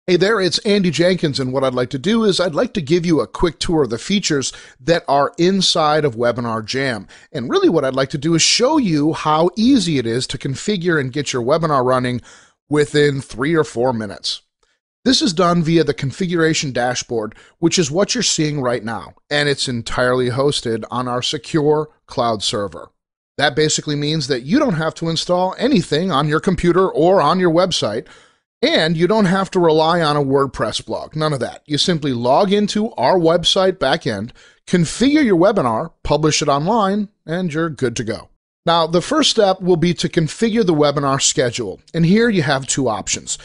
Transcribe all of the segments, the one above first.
Hey there, it's Andy Jenkins, and what I'd like to do is I'd like to give you a quick tour of the features that are inside of Webinar Jam. And really what I'd like to do is show you how easy it is to configure and get your webinar running within 3 or 4 minutes. This is done via the configuration dashboard, which is what you're seeing right now, and it's entirely hosted on our secure cloud server. That basically means that you don't have to install anything on your computer or on your website. And you don't have to rely on a WordPress blog, none of that. You simply log into our website backend, configure your webinar, publish it online, and you're good to go. Now, the first step will be to configure the webinar schedule. And here you have 2 options.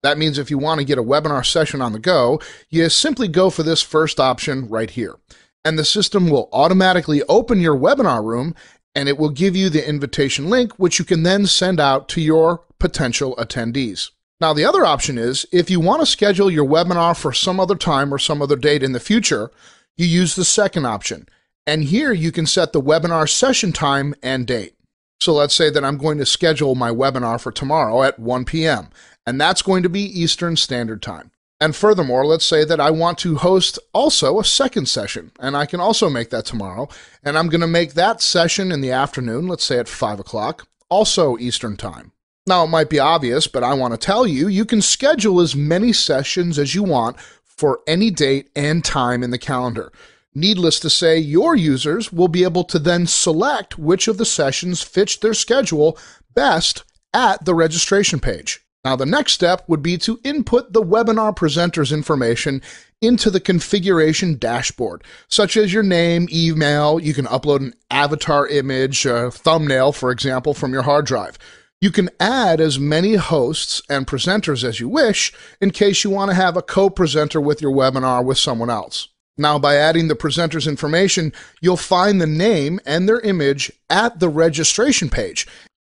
That means if you want to get a webinar session on the go, you simply go for this first option right here. And the system will automatically open your webinar room, and it will give you the invitation link, which you can then send out to your potential attendees. Now, the other option is, if you want to schedule your webinar for some other time or some other date in the future, you use the second option. And here you can set the webinar session time and date. So let's say that I'm going to schedule my webinar for tomorrow at 1 p.m., and that's going to be Eastern Standard Time. And furthermore, let's say that I want to host also a second session, and I can also make that tomorrow, and I'm going to make that session in the afternoon, let's say at 5 o'clock, also Eastern Time. Now, it might be obvious, but I want to tell you, you can schedule as many sessions as you want for any date and time in the calendar. Needless to say, your users will be able to then select which of the sessions fits their schedule best at the registration page. Now, the next step would be to input the webinar presenter's information into the configuration dashboard, such as your name, email. You can upload an avatar image, a thumbnail, for example, from your hard drive. You can add as many hosts and presenters as you wish in case you want to have a co-presenter with your webinar with someone else. Now, by adding the presenter's information, you'll find the name and their image at the registration page.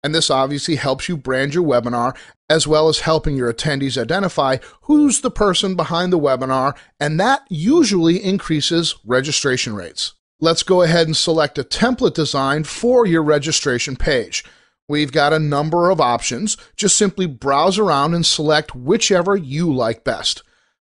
And this obviously helps you brand your webinar, as well as helping your attendees identify who's the person behind the webinar, and that usually increases registration rates. Let's go ahead and select a template design for your registration page. We've got a number of options. Just simply browse around and select whichever you like best.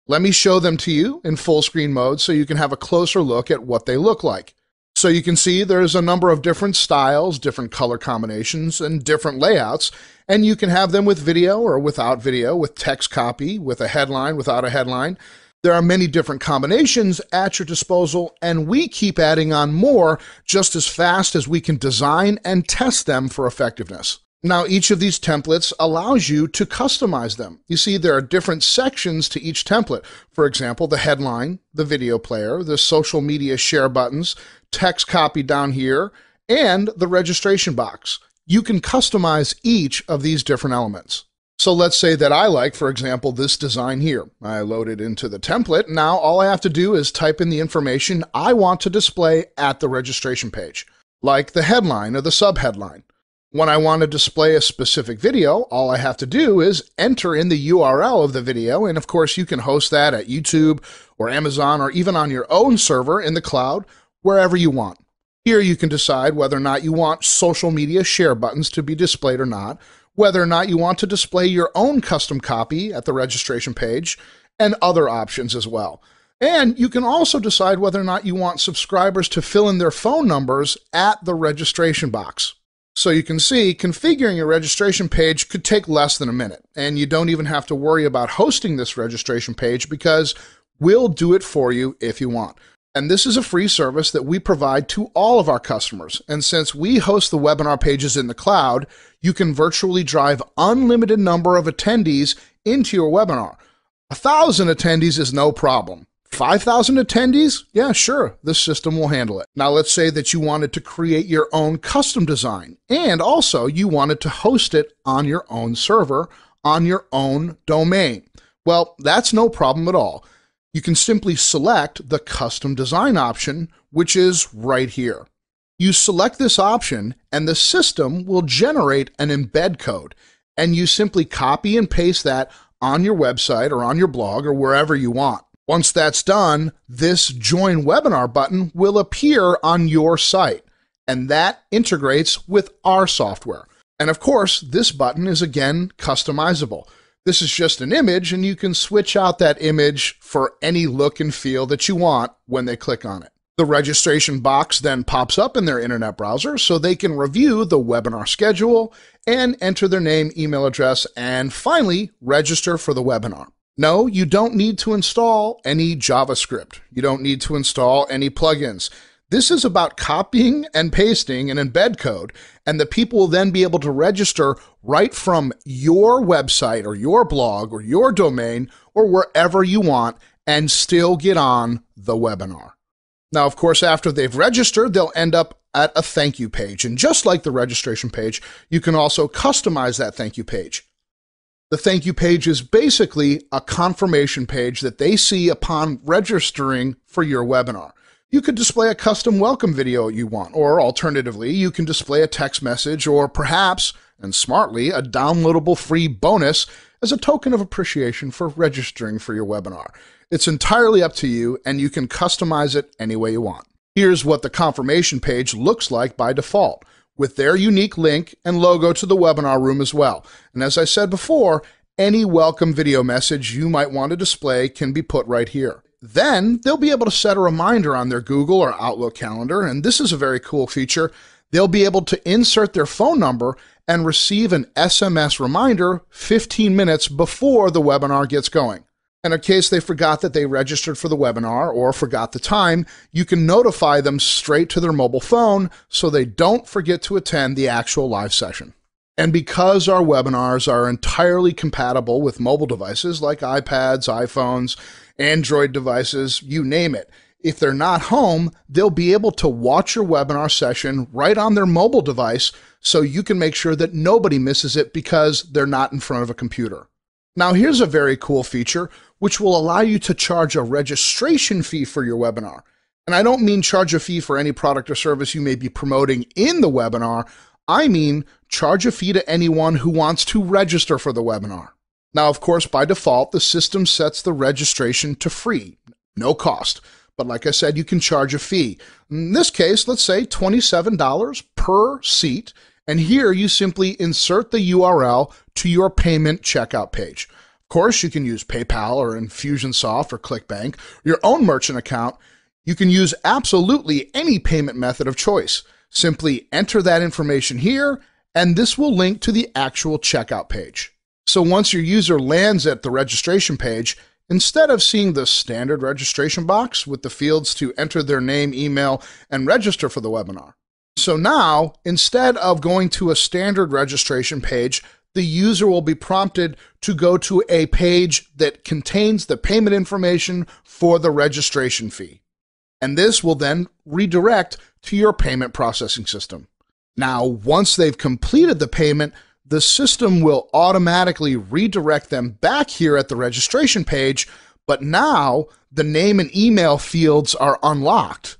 Let me show them to you in full screen mode so you can have a closer look at what they look like. So you can see there's a number of different styles, different color combinations, and different layouts, and you can have them with video or without video, with text copy, with a headline, without a headline. There are many different combinations at your disposal, and we keep adding on more just as fast as we can design and test them for effectiveness. Now, each of these templates allows you to customize them. You see, there are different sections to each template. For example, the headline, the video player, the social media share buttons, text copy down here, and the registration box. You can customize each of these different elements. So let's say that I like, for example, this design here. I load it into the template. Now all I have to do is type in the information I want to display at the registration page, like the headline or the subheadline. When I want to display a specific video, all I have to do is enter in the URL of the video, and of course you can host that at YouTube or Amazon or even on your own server in the cloud, wherever you want. Here you can decide whether or not you want social media share buttons to be displayed or not, whether or not you want to display your own custom copy at the registration page, and other options as well. And you can also decide whether or not you want subscribers to fill in their phone numbers at the registration box. So you can see configuring a registration page could take less than a minute, and you don't even have to worry about hosting this registration page because we'll do it for you if you want. And this is a free service that we provide to all of our customers. And since we host the webinar pages in the cloud, you can virtually drive unlimited number of attendees into your webinar. 1,000 attendees is no problem. 5,000 attendees? Yeah, sure, this system will handle it. Now let's say that you wanted to create your own custom design, and also you wanted to host it on your own server, on your own domain. Well, that's no problem at all. You can simply select the custom design option, which is right here. You select this option and the system will generate an embed code, and you simply copy and paste that on your website or on your blog or wherever you want. Once that's done, this Join Webinar button will appear on your site, and that integrates with our software. And of course, this button is again customizable. This is just an image, and you can switch out that image for any look and feel that you want when they click on it. The registration box then pops up in their internet browser so they can review the webinar schedule and enter their name, email address, and finally register for the webinar. No, you don't need to install any JavaScript. You don't need to install any plugins. This is about copying and pasting an embed code, and the people will then be able to register right from your website or your blog or your domain or wherever you want and still get on the webinar. Now, of course, after they've registered, they'll end up at a thank you page. And just like the registration page, you can also customize that thank you page. The thank you page is basically a confirmation page that they see upon registering for your webinar. You could display a custom welcome video you want, or alternatively, you can display a text message or perhaps, and smartly, a downloadable free bonus as a token of appreciation for registering for your webinar. It's entirely up to you, and you can customize it any way you want. Here's what the confirmation page looks like by default, with their unique link and logo to the webinar room as well. And as I said before, any welcome video message you might want to display can be put right here. Then they'll be able to set a reminder on their Google or Outlook calendar, and this is a very cool feature. They'll be able to insert their phone number and receive an SMS reminder 15 minutes before the webinar gets going. And in case they forgot that they registered for the webinar or forgot the time, you can notify them straight to their mobile phone so they don't forget to attend the actual live session. And because our webinars are entirely compatible with mobile devices like iPads, iPhones, Android devices, you name it, if they're not home, they'll be able to watch your webinar session right on their mobile device so you can make sure that nobody misses it because they're not in front of a computer. Now, here's a very cool feature which will allow you to charge a registration fee for your webinar. And I don't mean charge a fee for any product or service you may be promoting in the webinar. I mean charge a fee to anyone who wants to register for the webinar. Now, of course, by default, the system sets the registration to free, no cost. But like I said, you can charge a fee. In this case, let's say $27 per seat. And here you simply insert the URL to your payment checkout page. Of course, you can use PayPal or Infusionsoft or ClickBank, your own merchant account. You can use absolutely any payment method of choice. Simply enter that information here, and this will link to the actual checkout page. So once your user lands at the registration page, instead of seeing the standard registration box with the fields to enter their name, email, and register for the webinar. So now, instead of going to a standard registration page, the user will be prompted to go to a page that contains the payment information for the registration fee. And this will then redirect to your payment processing system. Now, once they've completed the payment, the system will automatically redirect them back here at the registration page, but now the name and email fields are unlocked.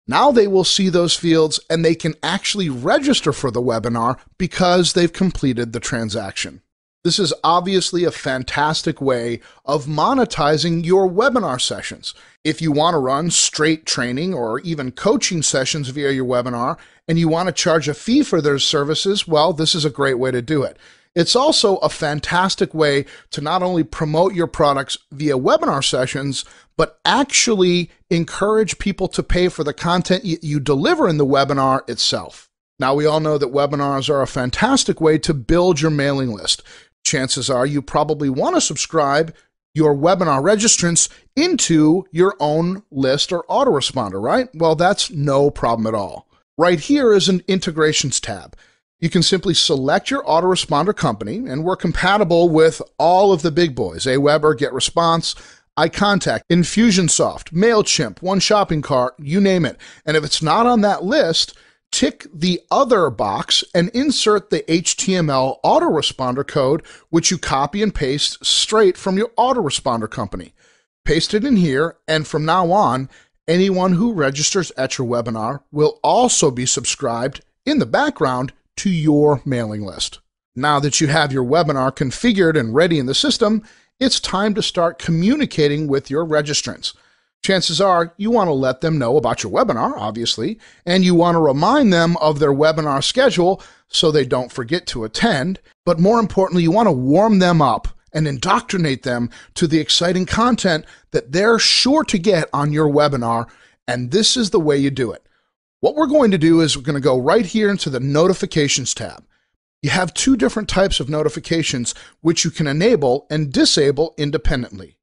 Now they will see those fields and they can actually register for the webinar because they've completed the transaction. This is obviously a fantastic way of monetizing your webinar sessions. If you want to run straight training or even coaching sessions via your webinar and you want to charge a fee for those services, well, this is a great way to do it. It's also a fantastic way to not only promote your products via webinar sessions, but actually encourage people to pay for the content you deliver in the webinar itself. Now, we all know that webinars are a fantastic way to build your mailing list. Chances are you probably want to subscribe your webinar registrants into your own list or autoresponder, right? Well, that's no problem at all. Right here is an integrations tab. You can simply select your autoresponder company, and we're compatible with all of the big boys: Aweber, GetResponse, iContact, Infusionsoft, MailChimp, One Shopping Cart, you name it. And if it's not on that list, tick the other box and insert the HTML autoresponder code, which you copy and paste straight from your autoresponder company. Paste it in here, and from now on, anyone who registers at your webinar will also be subscribed in the background to your mailing list. Now that you have your webinar configured and ready in the system, it's time to start communicating with your registrants. Chances are you want to let them know about your webinar, obviously, and you want to remind them of their webinar schedule so they don't forget to attend. But more importantly, you want to warm them up and indoctrinate them to the exciting content that they're sure to get on your webinar. And this is the way you do it. What we're going to do is we're going to go right here into the Notifications tab. You have two different types of notifications which you can enable and disable independently.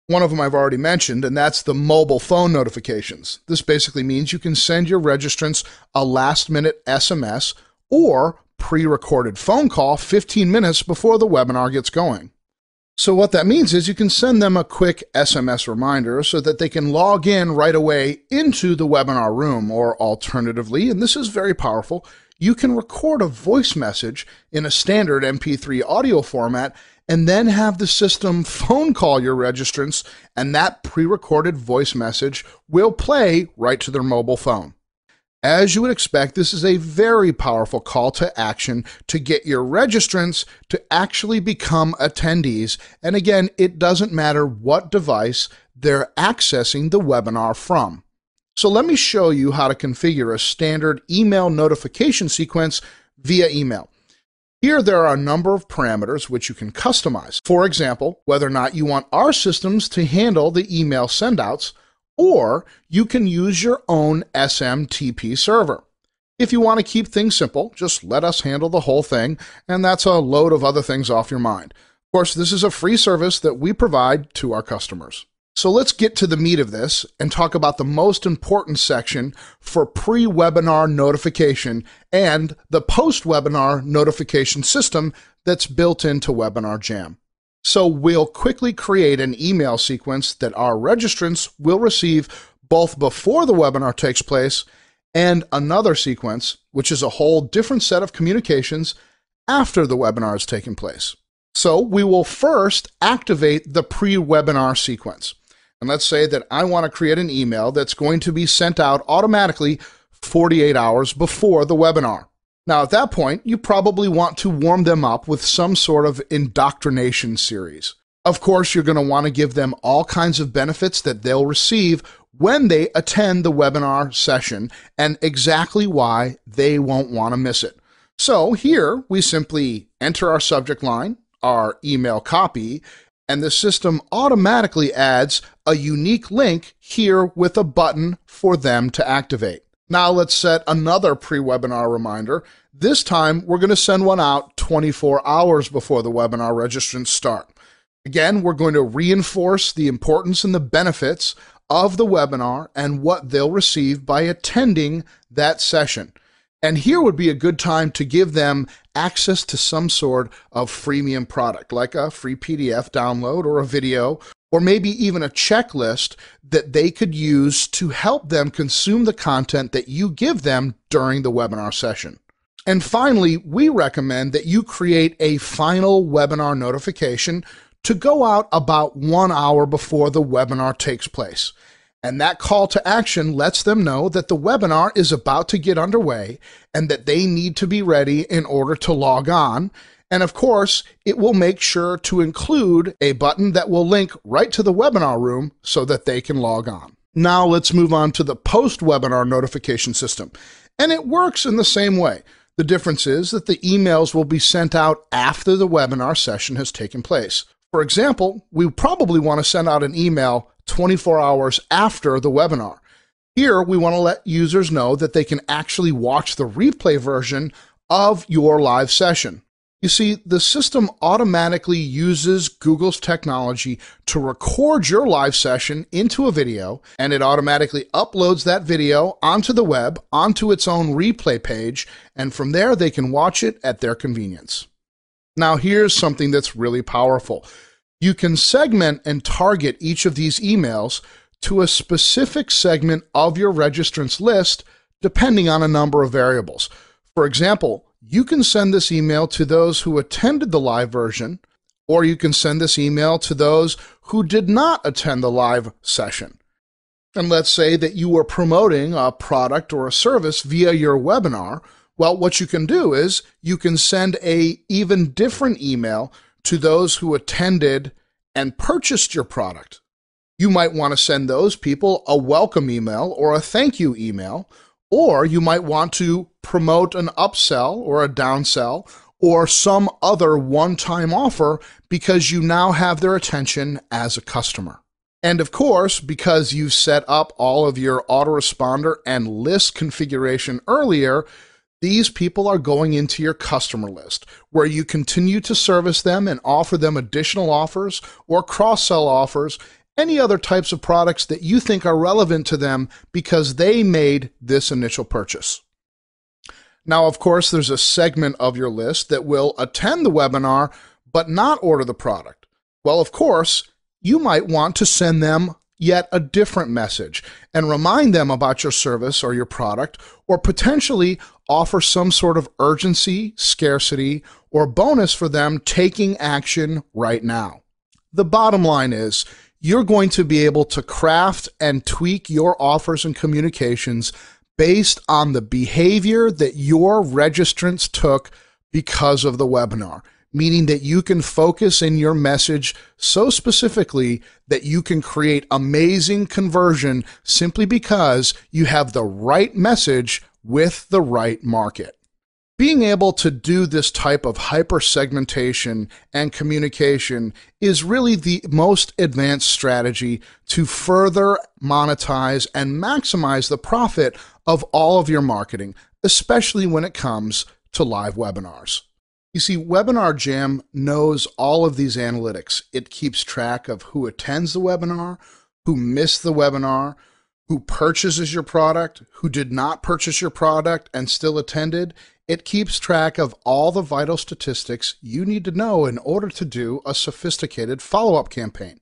One of them I've already mentioned, and that's the mobile phone notifications. This basically means you can send your registrants a last-minute SMS or pre-recorded phone call 15 minutes before the webinar gets going. So what that means is you can send them a quick SMS reminder so that they can log in right away into the webinar room, or alternatively, and this is very powerful, you can record a voice message in a standard MP3 audio format and then have the system phone call your registrants, and that pre-recorded voice message will play right to their mobile phone. As you would expect, this is a very powerful call to action to get your registrants to actually become attendees. And again, it doesn't matter what device they're accessing the webinar from. So let me show you how to configure a standard email notification sequence via email. Here there are a number of parameters which you can customize. For example, whether or not you want our systems to handle the email sendouts, or you can use your own SMTP server. If you want to keep things simple, just let us handle the whole thing, and that's a load of other things off your mind. Of course, this is a free service that we provide to our customers. So let's get to the meat of this and talk about the most important section for pre-webinar notification and the post-webinar notification system that's built into Webinar Jam. So we'll quickly create an email sequence that our registrants will receive both before the webinar takes place and another sequence, which is a whole different set of communications after the webinar has taken place. So we will first activate the pre-webinar sequence. And let's say that I want to create an email that's going to be sent out automatically 48 hours before the webinar. Now, at that point, you probably want to warm them up with some sort of indoctrination series. Of course, you're going to want to give them all kinds of benefits that they'll receive when they attend the webinar session and exactly why they won't want to miss it. So here, we simply enter our subject line, our email copy, and the system automatically adds a unique link here with a button for them to activate. Now let's set another pre-webinar reminder. This time we're going to send one out 24 hours before the webinar registrants start. Again, we're going to reinforce the importance and the benefits of the webinar and what they'll receive by attending that session. And here would be a good time to give them access to some sort of freemium product, like a free PDF download or a video, or maybe even a checklist that they could use to help them consume the content that you give them during the webinar session. And finally, we recommend that you create a final webinar notification to go out about 1 hour before the webinar takes place. And that call to action lets them know that the webinar is about to get underway and that they need to be ready in order to log on. And of course, it will make sure to include a button that will link right to the webinar room so that they can log on. Now let's move on to the post-webinar notification system. And it works in the same way. The difference is that the emails will be sent out after the webinar session has taken place. For example, we probably want to send out an email 24 hours after the webinar. Here, we want to let users know that they can actually watch the replay version of your live session. You see, the system automatically uses Google's technology to record your live session into a video, and it automatically uploads that video onto the web, onto its own replay page, and from there they can watch it at their convenience. Now, here's something that's really powerful. You can segment and target each of these emails to a specific segment of your registrants list, depending on a number of variables. For example, you can send this email to those who attended the live version, or you can send this email to those who did not attend the live session. And let's say that you were promoting a product or a service via your webinar. Well, what you can do is you can send an even different email to those who attended and purchased your product. You might want to send those people a welcome email or a thank you email, or you might want to promote an upsell or a downsell or some other one-time offer because you now have their attention as a customer. And of course, because you've set up all of your autoresponder and list configuration earlier, these people are going into your customer list, where you continue to service them and offer them additional offers or cross-sell offers, any other types of products that you think are relevant to them because they made this initial purchase. Now, of course, there's a segment of your list that will attend the webinar but not order the product. Well, of course, you might want to send them yet a different message and remind them about your service or your product, or potentially offer some sort of urgency, scarcity, or bonus for them taking action right now. The bottom line is, you're going to be able to craft and tweak your offers and communications based on the behavior that your registrants took because of the webinar, meaning that you can focus in your message so specifically that you can create amazing conversion simply because you have the right message with the right market. Being able to do this type of hyper-segmentation and communication is really the most advanced strategy to further monetize and maximize the profit of all of your marketing, especially when it comes to live webinars. You see, Webinar Jam knows all of these analytics. It keeps track of who attends the webinar, who missed the webinar, who purchases your product, who did not purchase your product and still attended. It keeps track of all the vital statistics you need to know in order to do a sophisticated follow-up campaign.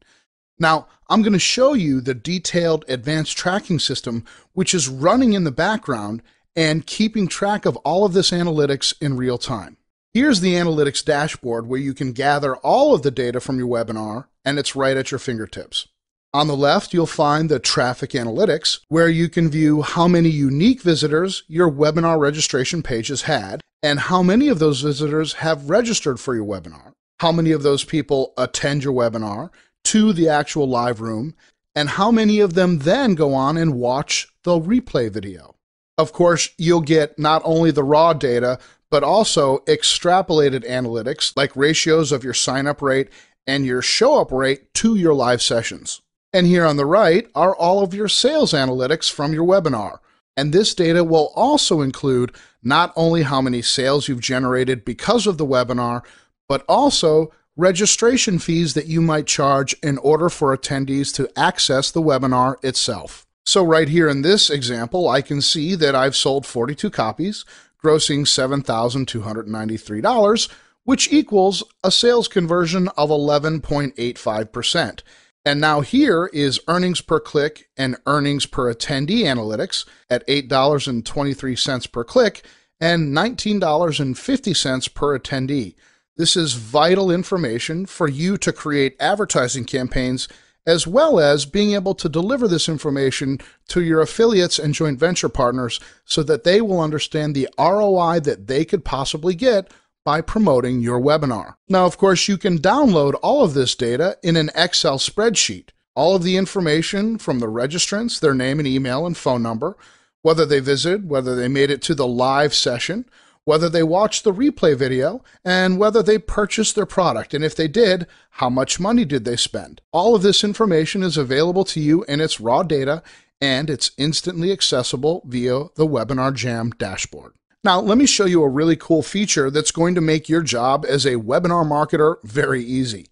Now, I'm going to show you the detailed advanced tracking system, which is running in the background and keeping track of all of this analytics in real time. Here's the analytics dashboard where you can gather all of the data from your webinar, and it's right at your fingertips. On the left, you'll find the traffic analytics, where you can view how many unique visitors your webinar registration page has had, and how many of those visitors have registered for your webinar, how many of those people attend your webinar to the actual live room, and how many of them then go on and watch the replay video. Of course, you'll get not only the raw data, but also extrapolated analytics like ratios of your sign-up rate and your show-up rate to your live sessions. And here on the right are all of your sales analytics from your webinar. And this data will also include not only how many sales you've generated because of the webinar, but also registration fees that you might charge in order for attendees to access the webinar itself. So right here in this example, I can see that I've sold 42 copies, grossing $7,293, which equals a sales conversion of 11.85%. And now here is earnings per click and earnings per attendee analytics at $8.23 per click and $19.50 per attendee. This is vital information for you to create advertising campaigns, as well as being able to deliver this information to your affiliates and joint venture partners so that they will understand the ROI that they could possibly get by promoting your webinar. Now, of course, you can download all of this data in an Excel spreadsheet. All of the information from the registrants, their name and email and phone number, whether they visited, whether they made it to the live session, whether they watched the replay video, and whether they purchased their product. And if they did, how much money did they spend? All of this information is available to you in its raw data, and it's instantly accessible via the Webinar Jam dashboard. Now, let me show you a really cool feature that's going to make your job as a webinar marketer very easy.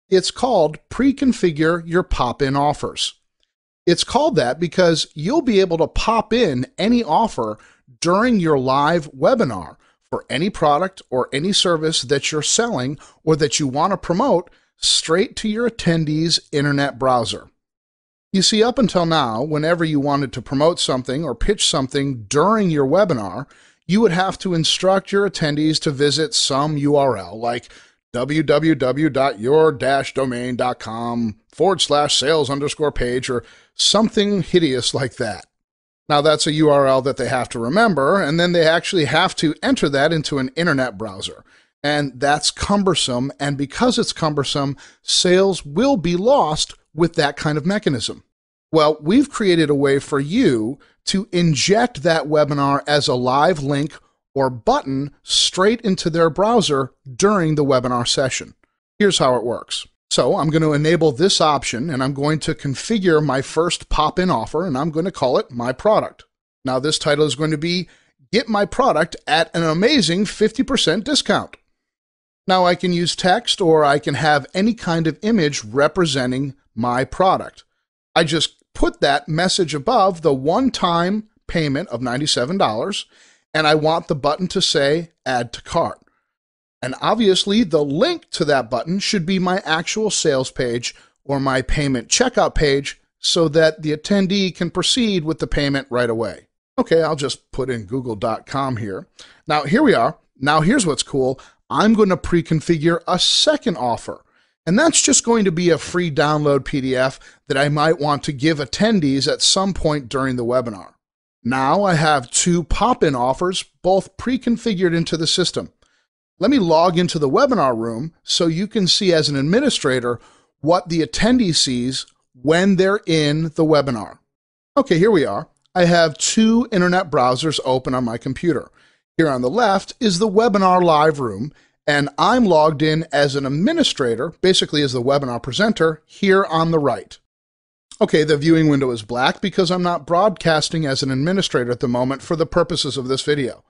It's called Pre-Configure Your Pop-In Offers. It's called that because you'll be able to pop in any offer during your live webinar for any product or any service that you're selling or that you want to promote straight to your attendees' internet browser. You see, up until now, whenever you wanted to promote something or pitch something during your webinar, you would have to instruct your attendees to visit some URL like www.your-domain.com/sales_page or something hideous like that. Now, that's a URL that they have to remember, and then they actually have to enter that into an internet browser. And that's cumbersome, and because it's cumbersome, sales will be lost with that kind of mechanism. Well, we've created a way for you to inject that webinar as a live link or button straight into their browser during the webinar session. Here's how it works. So I'm going to enable this option, and I'm going to configure my first pop-in offer, and I'm going to call it My Product. Now this title is going to be Get My Product at an Amazing 50% Discount. Now I can use text, or I can have any kind of image representing my product. I just put that message above the one-time payment of $97, and I want the button to say Add to Cart. And obviously the link to that button should be my actual sales page or my payment checkout page so that the attendee can proceed with the payment right away. Okay, I'll just put in google.com here. Now here we are. Now here's what's cool. I'm going to pre-configure a second offer. And that's just going to be a free download PDF that I might want to give attendees at some point during the webinar. Now I have two pop-in offers, both pre-configured into the system. Let me log into the webinar room so you can see as an administrator what the attendee sees when they're in the webinar. Okay, here we are. I have two internet browsers open on my computer. Here on the left is the webinar live room, and I'm logged in as an administrator, basically as the webinar presenter, here on the right. Okay, the viewing window is black because I'm not broadcasting as an administrator at the moment for the purposes of this video.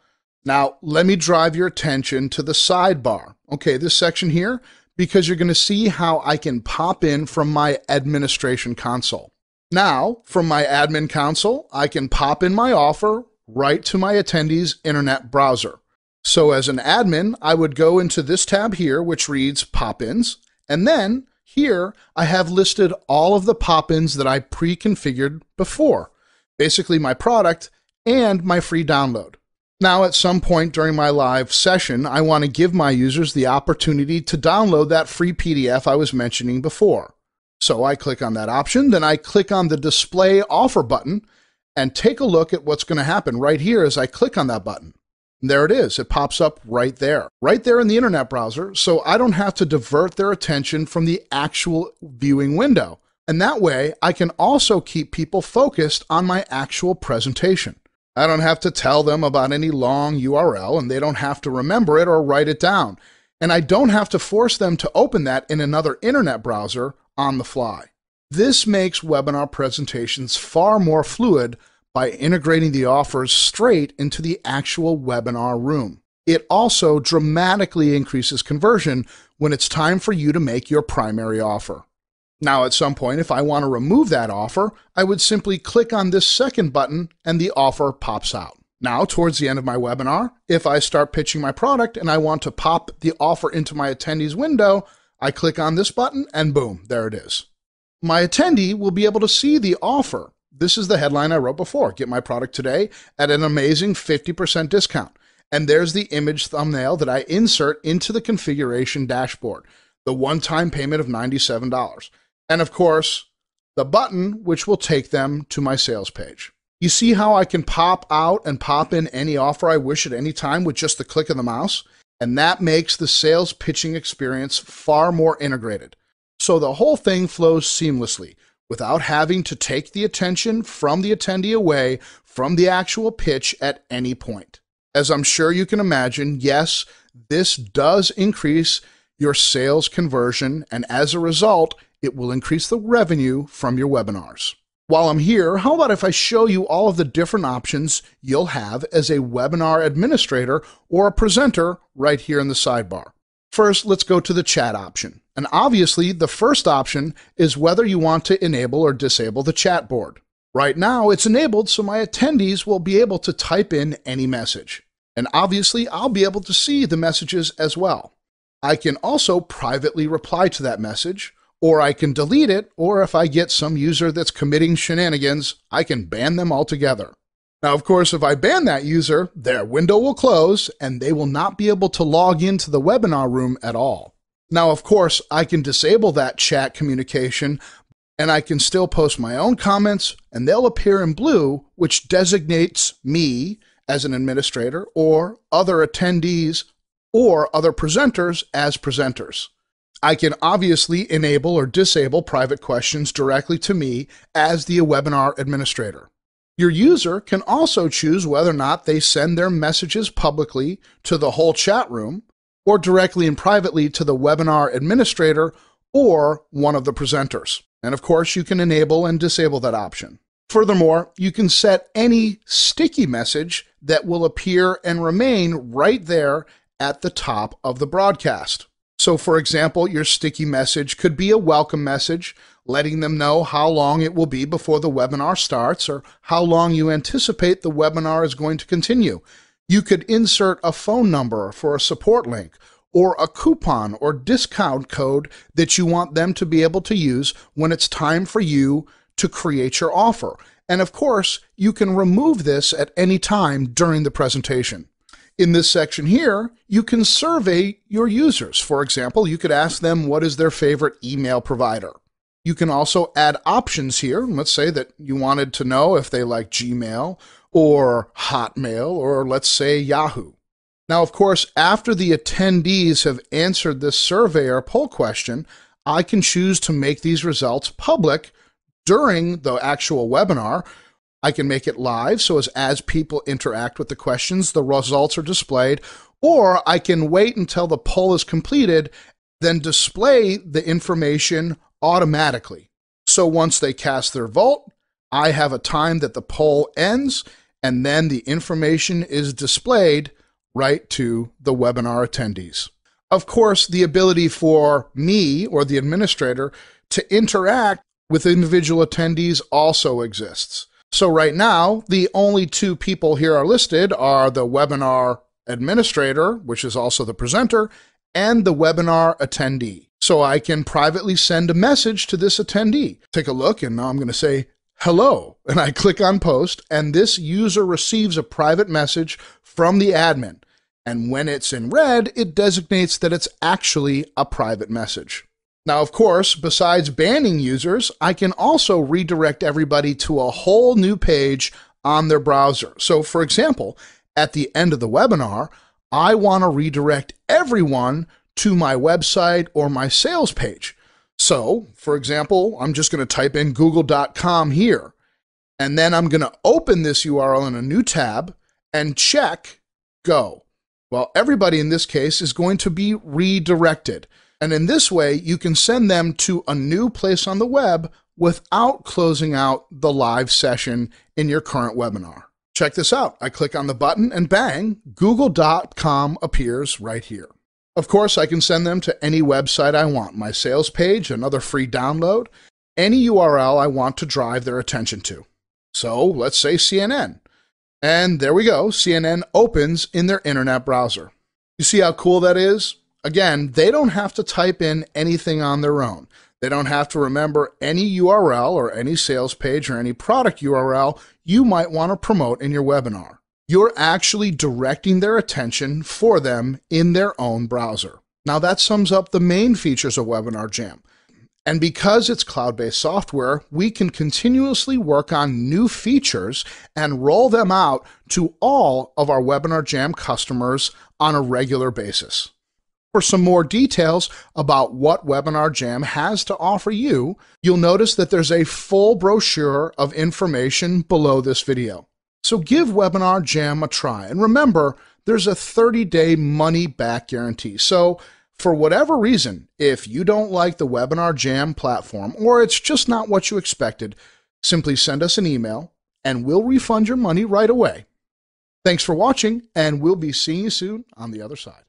Now, let me drive your attention to the sidebar. Okay, this section here, because you're going to see how I can pop in from my administration console. Now, from my admin console, I can pop in my offer right to my attendee's internet browser. So as an admin, I would go into this tab here, which reads Pop-ins, and then here I have listed all of the pop-ins that I pre-configured before, basically my product and my free download. Now, at some point during my live session, I want to give my users the opportunity to download that free PDF I was mentioning before. So I click on that option, then I click on the Display Offer button, and take a look at what's going to happen right here as I click on that button. And there it is. It pops up right there in the internet browser, so I don't have to divert their attention from the actual viewing window. And that way, I can also keep people focused on my actual presentation. I don't have to tell them about any long URL, and they don't have to remember it or write it down. And I don't have to force them to open that in another internet browser on the fly. This makes webinar presentations far more fluid by integrating the offers straight into the actual webinar room. It also dramatically increases conversion when it's time for you to make your primary offer. Now, at some point, if I want to remove that offer, I would simply click on this second button and the offer pops out. Now, towards the end of my webinar, if I start pitching my product and I want to pop the offer into my attendee's window, I click on this button and boom, there it is. My attendee will be able to see the offer. This is the headline I wrote before, Get My Product Today at an Amazing 50% Discount. And there's the image thumbnail that I insert into the configuration dashboard, the one-time payment of $97. And of course, the button, which will take them to my sales page. You see how I can pop out and pop in any offer I wish at any time with just the click of the mouse? And that makes the sales pitching experience far more integrated. So the whole thing flows seamlessly without having to take the attention from the attendee away from the actual pitch at any point. As I'm sure you can imagine, yes, this does increase your sales conversion, and as a result, it will increase the revenue from your webinars. While I'm here, how about if I show you all of the different options you'll have as a webinar administrator or a presenter right here in the sidebar. First, let's go to the chat option. And obviously, the first option is whether you want to enable or disable the chat board. Right now, it's enabled so my attendees will be able to type in any message. And obviously, I'll be able to see the messages as well. I can also privately reply to that message, or I can delete it, or if I get some user that's committing shenanigans, I can ban them altogether. Now, of course, if I ban that user, their window will close and they will not be able to log into the webinar room at all. Now, of course, I can disable that chat communication, and I can still post my own comments, and they'll appear in blue, which designates me as an administrator or other attendees or other presenters as presenters. I can obviously enable or disable private questions directly to me as the webinar administrator. Your user can also choose whether or not they send their messages publicly to the whole chat room or directly and privately to the webinar administrator or one of the presenters. And of course, you can enable and disable that option. Furthermore, you can set any sticky message that will appear and remain right there at the top of the broadcast. So for example, your sticky message could be a welcome message, letting them know how long it will be before the webinar starts or how long you anticipate the webinar is going to continue. You could insert a phone number for a support link or a coupon or discount code that you want them to be able to use when it's time for you to create your offer. And of course, you can remove this at any time during the presentation. In this section here, you can survey your users. For example, you could ask them what is their favorite email provider. You can also add options here. Let's say that you wanted to know if they like Gmail or Hotmail or let's say Yahoo. Now, of course, after the attendees have answered this survey or poll question, I can choose to make these results public during the actual webinar. I can make it live, so as people interact with the questions, the results are displayed, or I can wait until the poll is completed, then display the information automatically. So once they cast their vote, I have a time that the poll ends, and then the information is displayed right to the webinar attendees. Of course, the ability for me or the administrator to interact with individual attendees also exists. So right now, the only two people here are listed are the webinar administrator, which is also the presenter, and the webinar attendee. So I can privately send a message to this attendee. Take a look, and now I'm going to say, hello, and I click on post, and this user receives a private message from the admin. And when it's in red, it designates that it's actually a private message. Now, of course, besides banning users, I can also redirect everybody to a whole new page on their browser. So for example, at the end of the webinar, I want to redirect everyone to my website or my sales page. So for example, I'm just going to type in google.com here, and then I'm going to open this URL in a new tab and check go. Well, everybody in this case is going to be redirected. And in this way, you can send them to a new place on the web without closing out the live session in your current webinar. Check this out. I click on the button and bang, google.com appears right here. Of course, I can send them to any website I want, my sales page, another free download, any URL I want to drive their attention to. So let's say CNN. And there we go. CNN opens in their internet browser. You see how cool that is? Again, they don't have to type in anything on their own. They don't have to remember any URL or any sales page or any product URL you might want to promote in your webinar. You're actually directing their attention for them in their own browser. Now that sums up the main features of Webinar Jam. And because it's cloud-based software, we can continuously work on new features and roll them out to all of our Webinar Jam customers on a regular basis. For some more details about what Webinar Jam has to offer you, you'll notice that there's a full brochure of information below this video. So give Webinar Jam a try. And remember, there's a 30-day money-back guarantee. So for whatever reason, if you don't like the Webinar Jam platform or it's just not what you expected, simply send us an email and we'll refund your money right away. Thanks for watching, and we'll be seeing you soon on the other side.